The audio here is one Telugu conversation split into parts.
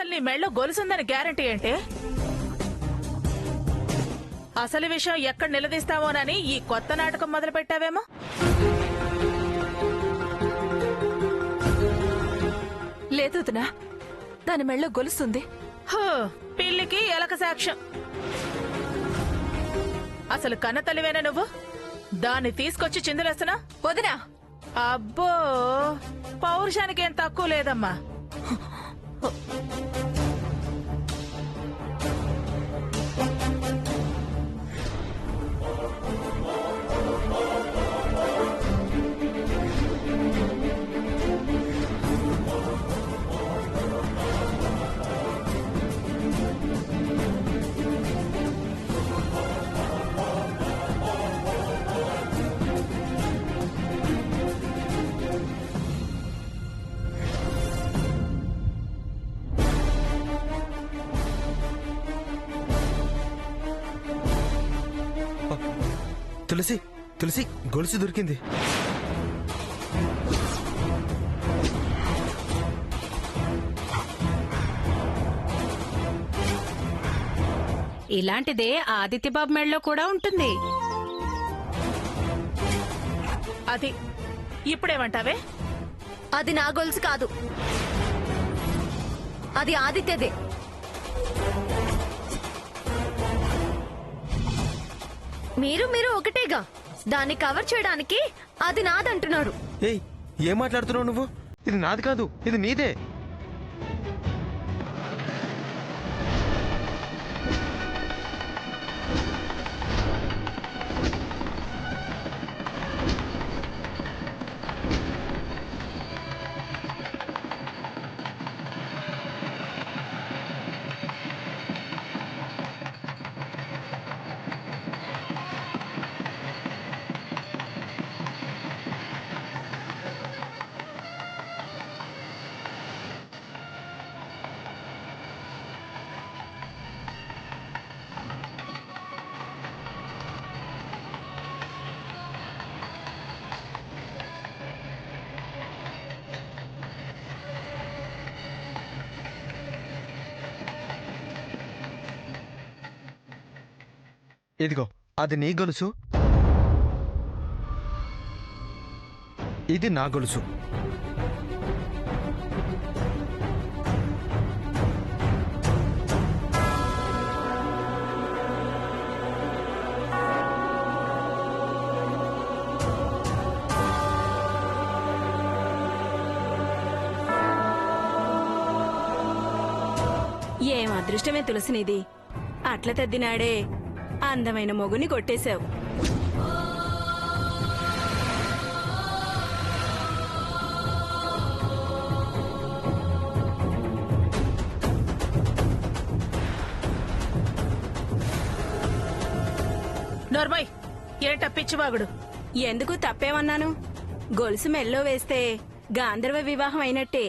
అసలు నీ మెళ్ళో గొలుసుందని గ్యారంటీ ఏంటి? అసలు విషయం ఎక్కడ నిలదీస్తావోనని ఈ కొత్త నాటకం మొదలు పెట్టావేమో. లేదు వదినా, దాని మెళ్ళో గొలుస్తుంది. పిల్లికి ఎలక సాక్ష్యం. అసలు కన్న తల్లివేనా నువ్వు? దాన్ని తీసుకొచ్చి చిందులేస్తున్నా? వదినా, అబ్బో, పౌరుషానికి ఏం తక్కువ లేదమ్మా. తులసి, తులసి, గొలుసు దొరికింది. ఇలాంటిదే ఆదిత్యబాబు మెళ్ళలో కూడా ఉంటుంది. అది ఇప్పుడేమంటావే? అది నా గొలుసు కాదు, అది ఆదిత్యదే. మీరు ఒకటేగా. దాన్ని కవర్ చేయడానికి అది నాదంటున్నారు. ఏయ్, ఏం మాట్లాడుతున్నావు నువ్వు? ఇది నాది కాదు, ఇది నీదే. ఇదిగో, అది నీ గొలుసు, ఇది నా గొలుసు. ఏం అదృష్టమే తులసినిది. అట్ల తద్దినాడే అందమైన మొగుని కొట్టేశావు. నోర్మయ్, ఏంట పిచ్చివాగుడు? ఎందుకు తప్పేమన్నాను? గొలుసు మెల్లో వేస్తే గాంధర్వ వివాహం అయినట్టే.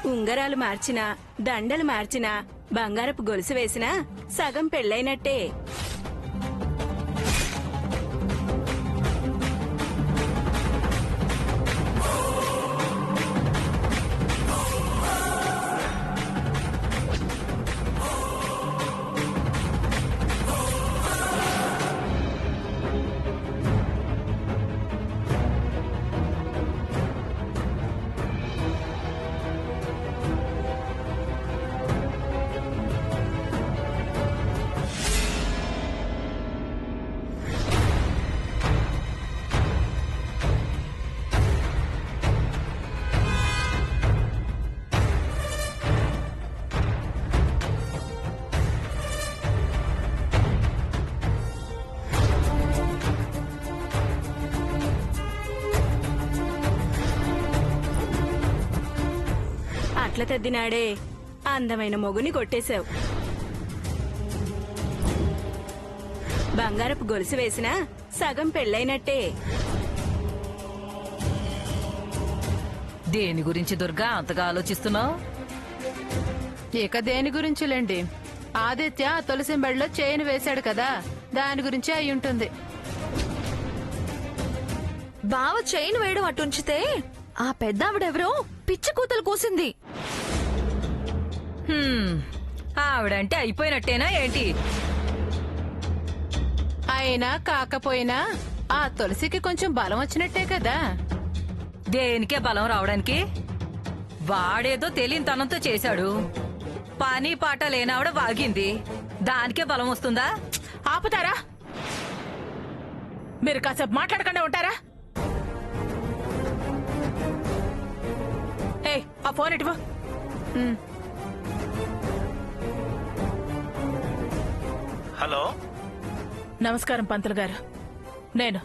ఉంగరాలు మార్చినా, దండలు మార్చినా, బంగారపు గొలుసు వేసినా సగం పెళ్ళైనట్టే. అట్ల తద్దినాడే అందమైన మొగుని కొట్టేశావు. బంగారపు గొలుసు వేసినా సగం పెళ్ళైనట్టే. దేని గురించి దుర్గా అంతగా ఆలోచిస్తున్నావు? ఇక దేని గురించిలేండి, ఆదిత్య తులసింబడిలో చైన్ వేశాడు కదా, దాని గురించే అయి ఉంటుంది. బావ చైన్ వేయడం అటుంచితే ఆ పెద్దావిడెవరో పిచ్చి కూతలు కూసింది. ఆవిడంటే అయిపోయినట్టేనా ఏంటి? అయినా కాకపోయినా ఆ తులసికి కొంచెం బలం వచ్చినట్టే కదా. దేనికే బలం రావడానికి? వాడేదో తెలియనితనంతో చేశాడు. పని పాట లేనావిడ వాగింది, దానికే బలం వస్తుందా? ఆపుతారా? మీరు కాసేపు మాట్లాడకుండా ఉంటారా? ఏయ్, ఆ ఫోన్ ఇటువా. హలో, నమస్కారం పంతులు గారు. నేను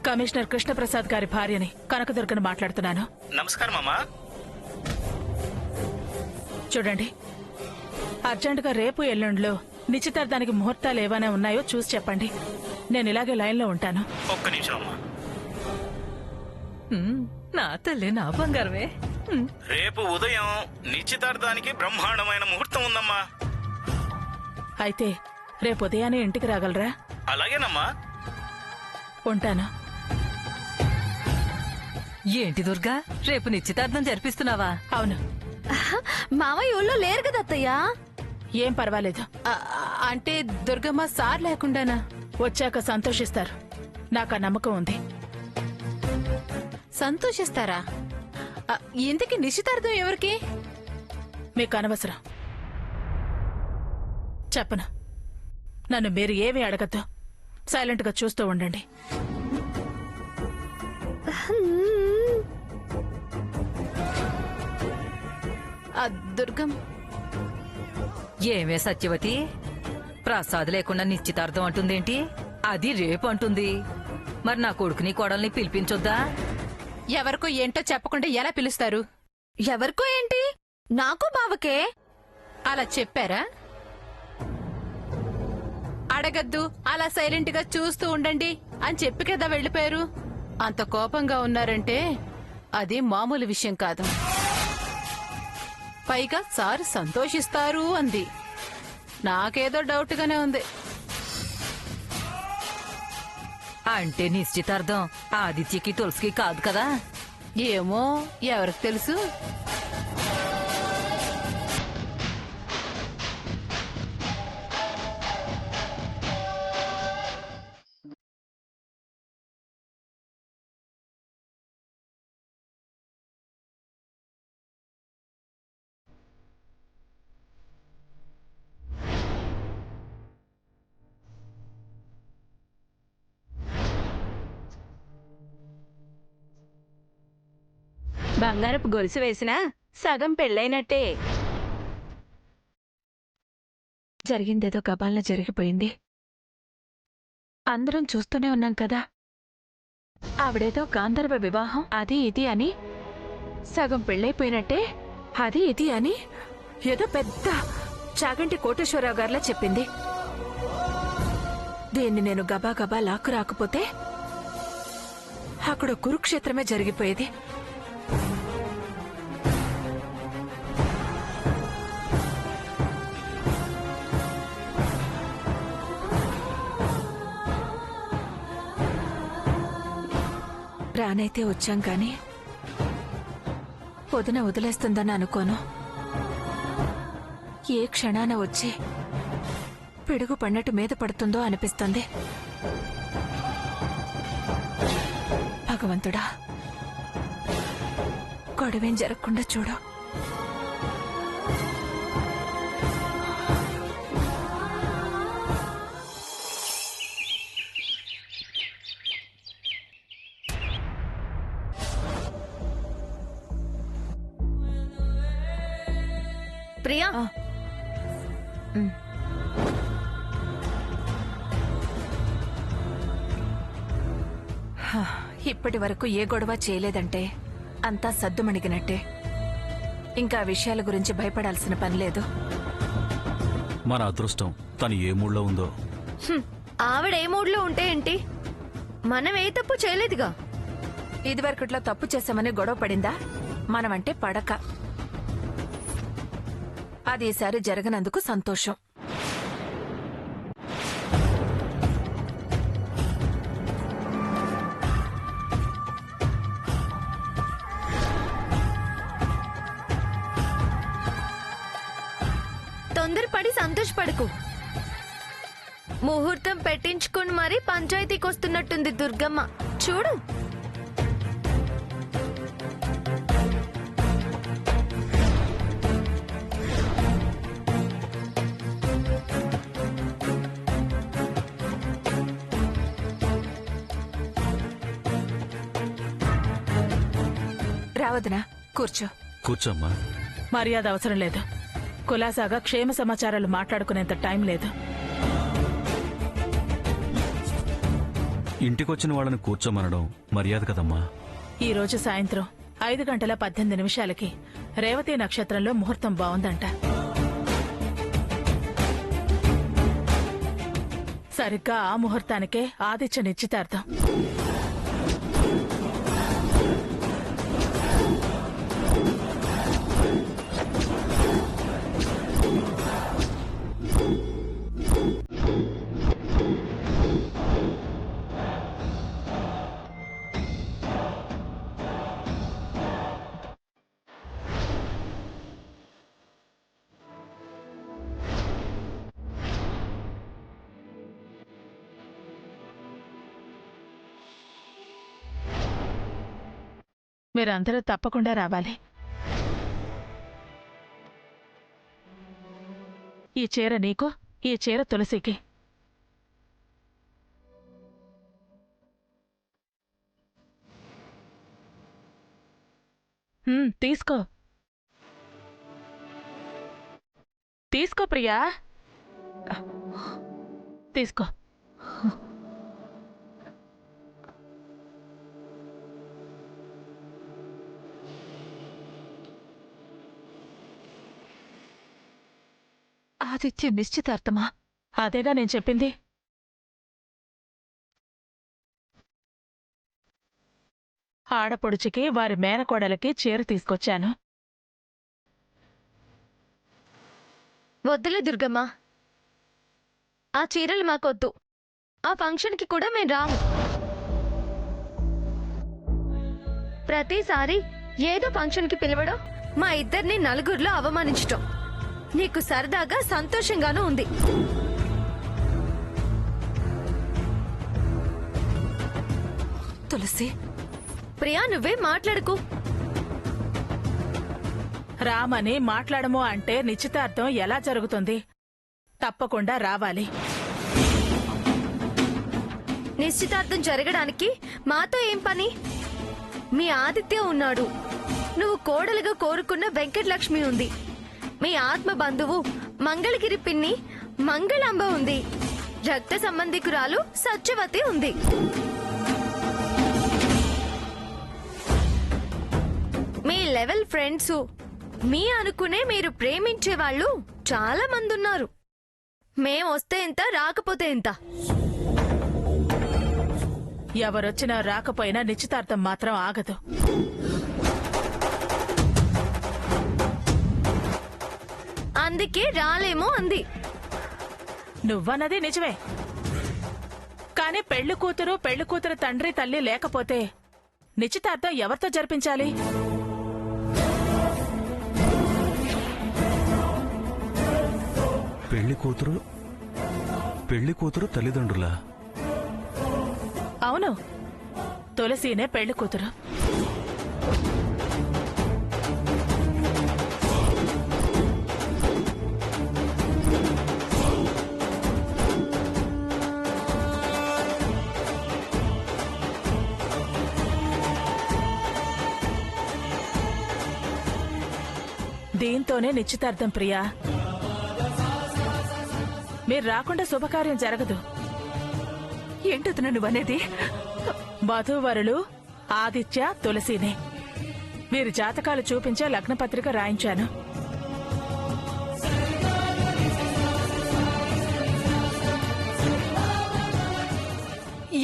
కమిషనర్ కృష్ణప్రసాద్ గారి భార్యని కనకదుర్గను మాట్లాడుతున్నాను. నమస్కారం అమ్మా. చూడండి, అర్జెంటుగా రేపు ఎల్లుండిలో నిశ్చితార్థానికి ముహూర్తాలు ఏమైనా ఉన్నాయో చూసి చెప్పండి. నేను ఇలాగే లైన్లో ఉంటాను. ఒక్క నిమిషం అమ్మా. నా తల్లి నా బంగారమే. రేపు ఉదయం నిశ్చితార్థానికి బ్రహ్మాండమైన ముహూర్తం ఉందమ్మా. అయితే రేపు ఉదయాన్నే ఇంటికి రాగలరా? అలాగేనమ్మా. ఉంటాను. ఏంటి దుర్గా, రేపు నిశ్చితార్థం జరిపిస్తున్నావా? అవును. మావయ్య ఊళ్ళో లేరు కదా అత్తయ్య. ఏం పర్వాలేదు. అంటే దుర్గమ్మ సార్ లేకుండానా? వచ్చాక సంతోషిస్తారు. నాకు ఆ నమ్మకం ఉంది. సంతోషిస్తారా? ఇంతకి నిశ్చితార్థం ఎవరికి? మీకు అనవసరం. చెప్పను. నన్ను మీరు ఏమీ అడగద్దు. సైలెంట్ గా చూస్తూ ఉండండి. దుర్గం, ఏమే సత్యవతి, ప్రసాద్ లేకుండా నిశ్చితార్థం అంటుందేంటి? అది రేపు అంటుంది. మరి నా కొడుకుని కోడల్ని పిలిపించొద్దా? ఎవరికో ఏంటో చెప్పకుండా ఎలా పిలుస్తారు? ఎవరికో ఏంటి, నాకు బావకే. అలా చెప్పారా? అడగద్దు, అలా సైలెంట్ గా చూస్తూ ఉండండి అని చెప్పి కదా వెళ్లిపోయారు. అంత కోపంగా ఉన్నారంటే అది మామూలు విషయం కాదు. పైగా సార్ సంతోషిస్తారు అంది. నాకేదో డౌట్ గానే ఉంది. అంటే నిశ్చితార్థం ఆదిత్యకి తులసికి కాదు కదా? ఏమో, ఎవరికి తెలుసు? బంగారపు గొలుసు వేసినా సగం పెళ్ళైనట్టే. జరిగిందేదో గబాల్న జరిగిపోయింది. అందరం చూస్తూనే ఉన్నాం కదా. ఆవిడేదో గాంధర్వ వివాహం అది ఇది అని, సగం పెళ్ళైపోయినట్టే అది ఇది అని ఏదో పెద్ద చాగంటి కోటేశ్వరరావు గారిలా చెప్పింది. దీన్ని నేను గబా గబా లాక్కు రాకపోతే అక్కడ కురుక్షేత్రమే జరిగిపోయేది. రానైతే వచ్చాం కాని పొద్దున వదిలేస్తుందని అనుకోను. ఏ క్షణాన వచ్చి పిడుగు పడినట్టు మీద పడుతుందో అనిపిస్తుంది. భగవంతుడా, గొడవేం జరగకుండా చూడు. ప్రియా, ఇప్పటి వరకు ఏ గొడవ చేయలేదంటే అంతా సద్దుమణిగినట్టే. ఇంకా ఆ విషయాల గురించి భయపడాల్సిన పని లేదు. మన అదృష్టం తను ఏ మూడ్లో ఉందో. ఆవిడ ఏ మూడ్లో ఉంటే ఏంటి? మనం ఏ తప్పు చేయలేదుగా. ఇదివరకట్లో తప్పు చేశామని గొడవ పడిందా? మనమంటే పడక. అది ఈసారి జరగనందుకు సంతోషం. తొందరపడి సంతోషపడకు. ముహూర్తం పెట్టించుకుని మరీ పంచాయతీకి వస్తున్నట్టుంది దుర్గమ్మ. చూడు. రావదనా, కూర్చో. కూర్చోమ్మా. మర్యాద అవసరం లేదు. కులాసాగా క్షేమ సమాచారాలు మాట్లాడుకునేంత టైం లేదు. ఇంటికొచ్చిన వాళ్ళని కూర్చోమనడం మర్యాద కదమ్మా. ఈ రోజు సాయంత్రం 5:18 రేవతి నక్షత్రంలో ముహూర్తం బావుందంట. సరిగ్గా ఆ ముహూర్తానికే ఆదిత్య నిశ్చితార్థం. మీరందరూ తప్పకుండా రావాలి. ఈ చీర నీకు, ఈ చీర తులసికి. తీసుకో తీసుకో ప్రియా, తీసుకో. ఆదిత్య నిశ్చితార్థమా? అదేగా నేను చెప్పింది. ఆడపొడుచుకి వారి మేనకోడలకి చీర తీసుకొచ్చాను. వద్దులే దుర్గమ్మ, ఆ చీరలు మాకొద్దు. ఆ ఫంక్షన్కి కూడా మేము రాము. ప్రతిసారి ఏదో ఫంక్షన్కి పిలవడం, మా ఇద్దరిని నలుగురిలో అవమానించటం నీకు సరదాగా సంతోషంగానూ ఉంది. తులసి, ప్రియా, నువ్వే మాట్లాడుకు. రామని మాట్లాడము అంటే నిశ్చితార్థం ఎలా జరుగుతుంది? తప్పకుండా రావాలి. నిశ్చితార్థం జరగడానికి మాతో ఏం పని? మీ ఆదిత్య ఉన్నాడు, నువ్వు కోడలుగా కోరుకున్న వెంకటలక్ష్మి ఉంది, మీ ఆత్మ బంధువు మంగళగిరి పిన్ని మంగళాంబ ఉంది, రక్త సంబంధికురాలు సత్యవతి ఉంది. మీ లెవెల్ ఫ్రెండ్స్, మీ అనుకునే మీరు ప్రేమించే వాళ్ళు చాలా మంది ఉన్నారు. మేమొస్తే ఎంత, రాకపోతే ఎంత? ఎవరొచ్చినా రాకపోయినా నిశ్చితార్థం మాత్రం ఆగదు. అందుకే రాలేమో అంది. నువ్వన్నది నిజమే. కాని పెళ్లి కూతురు తండ్రి తల్లి లేకపోతే నిశ్చితార్థం ఎవరితో జరిపించాలి? పెళ్లి కూతురు తల్లిదండ్రులా? అవును, తులసినే పెళ్లి కూతురు. దీంతోనే నిశ్చితార్థం ప్రియా. మీరు రాకుండా శుభకార్యం జరగదు. ఏంటొద్దున నువ్వనేది? వధూవరులు ఆదిత్య, తులసినే. వీరి జాతకాలు చూపించే లగ్నపత్రిక రాయించాను.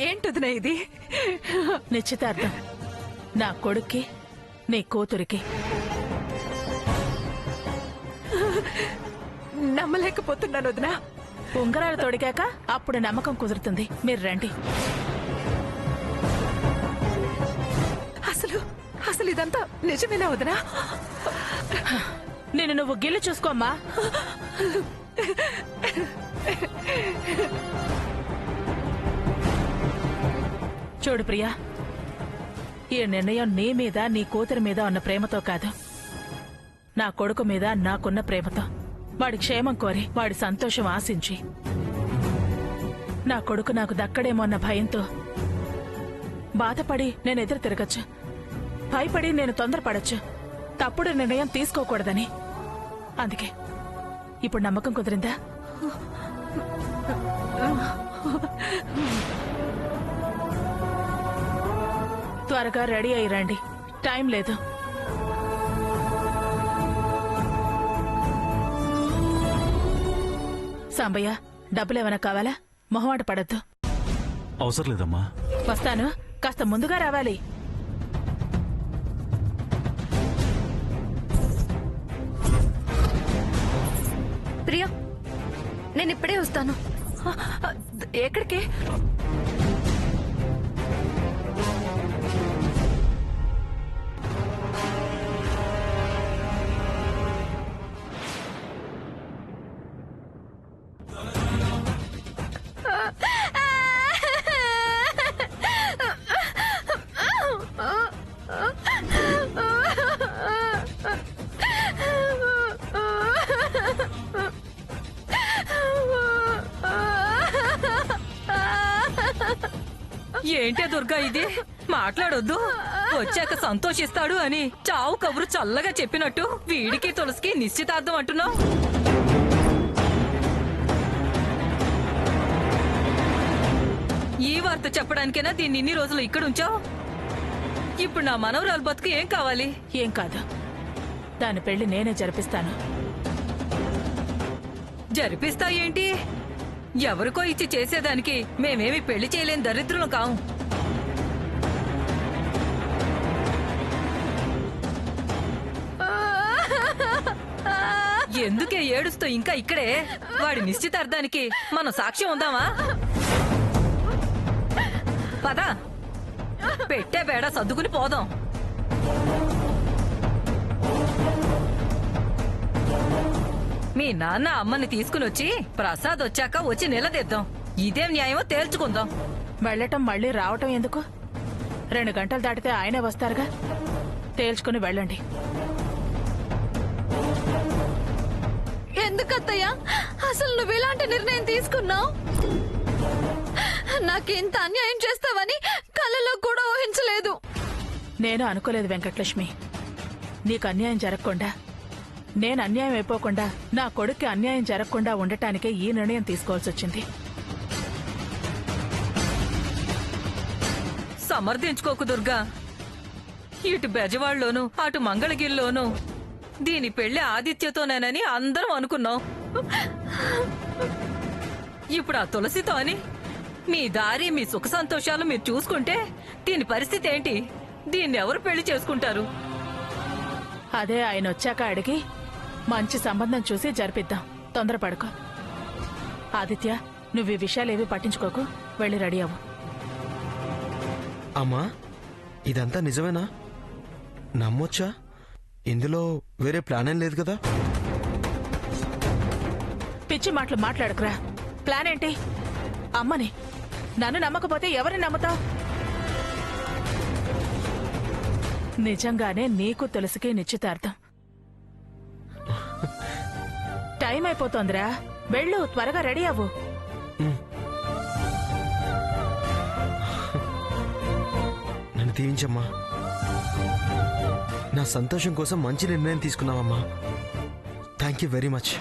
ఏంటొద్దున ఇది? నిశ్చితార్థం నా కొడుక్కి, నీ కూతురికి. నమ్మలేకపోతున్నాను వదినా. ఉంగరాలు తొడిగాక అప్పుడు నమ్మకం కుదురుతుంది. మీరు రండి. అసలు ఇదంతా నిజమేనా వదినా? నేను నువ్వు గిల్లు చూసుకోమ్మా. చూడు ప్రియా, ఈ నిర్ణయం నీ మీద నీ కూతురి మీద ఉన్న ప్రేమతో కాదు, నా కొడుకు మీద నాకున్న ప్రేమతో. వాడి క్షేమం కోరి, వాడి సంతోషం ఆశించి, నా కొడుకు నాకు దక్కడేమో అన్న భయంతో బాధపడి నేను ఎదురు తిరగచ్చు, భయపడి నేను తొందరపడచ్చు, తప్పుడు నిర్ణయం తీసుకోకూడదని. అందుకే ఇప్పుడు నమ్మకం కుదిరిందా? త్వరగా రెడీ అయ్యి రండి, టైం లేదు. సాంబయ్య, డబ్బులేమైనా కావాలా? మొహమాట పడద్దు. అవసరం లేదమ్మా. వస్తాను, కాస్త ముందుగా రావాలి. ప్రియా, నేను ఇప్పుడే వస్తాను. ఎక్కడికి? ఏంటే దుర్గా ఇది? మాట్లాడొద్దు. వచ్చాక సంతోషిస్తాడు అని చావు కబురు చల్లగా చెప్పినట్టు వీడికి తులసికి నిశ్చితార్థం అంటున్నావు. ఈ వార్త చెప్పడానికైనా దీన్ని ఇన్ని రోజులు ఇక్కడ ఉంచావు. ఇప్పుడు నా మనవరాలు బతుకు ఏం కావాలి? ఏం కాదు, దాని పెళ్లి నేనే జరిపిస్తాను. జరిపిస్తా ఏంటి? ఎవరికో ఇచ్చి చేసేదానికి మేమేమి పెళ్లి చేయలేని దరిద్రులు కావు. ఎందుకే ఏడుస్తూ ఇంకా ఇక్కడే? వాడి నిశ్చితార్థానికి మనం సాక్ష్యం ఉందామా? పద, పెట్టే బేడ సర్దుకుని పోదాం. మీ నాన్న అమ్మని తీసుకుని వచ్చి ప్రసాద్ వచ్చాక వచ్చి నిలదీద్దాం. ఇదేం న్యాయమో తేల్చుకుందాం. వెళ్ళటం మళ్ళీ రావటం ఎందుకు? 2 గంటలు దాటితే ఆయనే వస్తారుగా. తేల్చుకుని వెళ్ళండి. ఎందుకత్తయ్యా అసలు నువ్వు ఇలాంటి నిర్ణయం తీసుకున్నావు? నాకింత అన్యాయం చేస్తావని కళ్ళలో కూడా ఊహించలేదు. నేను అనుకోలేదు వెంకటలక్ష్మి. నీకు అన్యాయం జరగకుండా, నేను అన్యాయం అయిపోకుండా, నా కొడుక్కి అన్యాయం జరగకుండా ఉండటానికే ఈ నిర్ణయం తీసుకోవాల్సి వచ్చింది. సమర్థించుకోకు దుర్గా. ఇటు బెజవాడలోను అటు మంగళగిరిలోను దీని పెళ్లి ఆదిత్యతోనేనని అందరం అనుకున్నాం. ఇప్పుడు ఆ తులసితో అని మీ దారి మీ సుఖ సంతోషాలు మీరు చూసుకుంటే దీని పరిస్థితి ఏంటి? దీన్ని ఎవరు పెళ్లి చేసుకుంటారు? అదే ఆయన వచ్చాక అడిగి మంచి సంబంధం చూసి జరిపిద్దాం. తొందరపడుకో. ఆదిత్య, నువ్వు ఈ విషయాలేవి పట్టించుకోకు, వెళ్ళి రెడీ అవ్వు. అమ్మా, ఇదంతా నిజమేనా? నమ్మొచ్చా? ఇందులో వేరే ప్లాన్ ఏం లేదు కదా? పిచ్చి మాటలు మాట్లాడుకురా. ప్లాన్ ఏంటి? అమ్మని నన్ను నమ్మకపోతే ఎవరిని నమ్ముతావు? నిజంగానే నీకు తులసికి నిశ్చితార్థం. టైం అయిపోతోందిరా, వెళ్ళు, త్వరగా రెడీ అవ్వు. నన్ను దీవించమ్మా. నా సంతోషం కోసం మంచి నిర్ణయం తీసుకున్నావమ్మా. Thank you very much.